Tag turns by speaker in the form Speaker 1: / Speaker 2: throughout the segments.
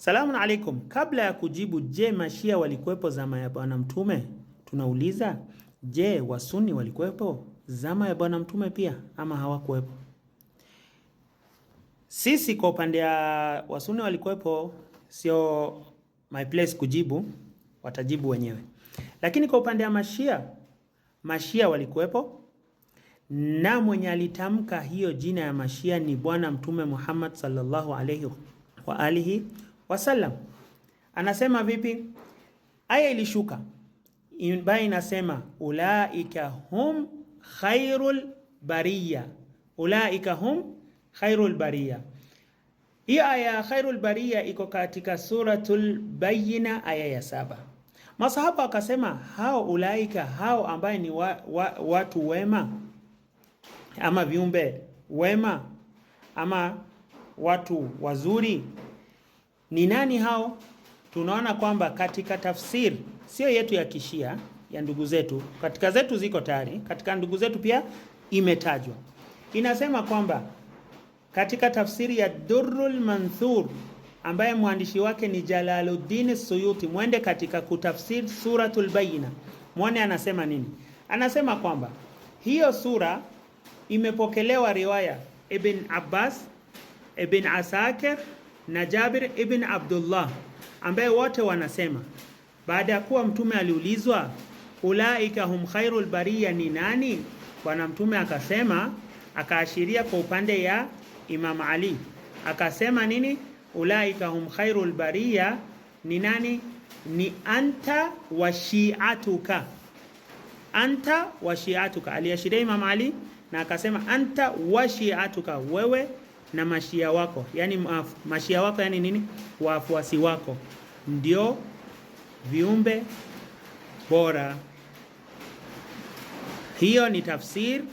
Speaker 1: Salamu alaikum. Kabla ya kujibu je, mashia walikuwepo zama ya bwana mtume, tunauliza je, wasuni walikuwepo zama ya bwana mtume pia ama hawakuwepo? Sisi kwa upande ya wasuni walikuwepo, sio my place kujibu, watajibu wenyewe. Lakini kwa upande ya mashia walikuwepo, na mwenye alitamka hiyo jina ya mashia ni bwana mtume Muhammad sallallahu alayhi wa alihi wasallam. Anasema vipi? Aya ilishuka ambayo inasema ulaika hum khairul bariya, ulaika hum khairul bariya. Hiyo aya khairul bariya iko katika suratul Bayyina aya ya 7. Masahaba wakasema hao ulaika, hao ambaye ni watu wema ama viumbe wema ama watu wazuri, ni nani hao? Tunaona kwamba katika tafsiri sio yetu ya kishia ya ndugu zetu, katika zetu ziko tayari, katika ndugu zetu pia imetajwa. Inasema kwamba katika tafsiri ya Durrul Manthur ambaye mwandishi wake ni Jalaluddin Suyuti, mwende katika kutafsiri suratul Bayyina muone anasema nini. Anasema kwamba hiyo sura imepokelewa riwaya Ibn Abbas, Ibn Asakir na Jabir ibn Abdullah, ambaye wote wanasema baada ya kuwa mtume aliulizwa ulaika hum khairul bariya ni nani, bwana mtume akasema, akaashiria kwa upande ya Imam Ali, akasema nini? Ulaika hum khairul bariya ni nani? Ni anta wa shi'atuka, anta wa shi'atuka. Aliashiria Imam Ali na akasema anta wa shi'atuka, wewe na mashia wako. Yani mashia wako yani nini? Wafuasi wako ndio viumbe bora. Hiyo ni tafsiri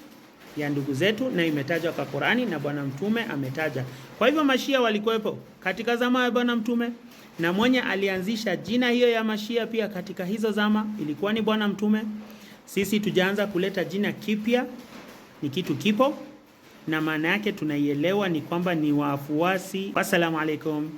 Speaker 1: ya ndugu zetu na imetajwa kwa Qur'ani na bwana mtume ametaja. Kwa hivyo mashia walikuwepo katika zama ya bwana mtume, na mwenye alianzisha jina hiyo ya mashia pia katika hizo zama ilikuwa ni bwana mtume. Sisi tujaanza kuleta jina kipya, ni kitu kipo na maana yake tunaielewa ni kwamba ni wafuasi. Wassalamu alaikum.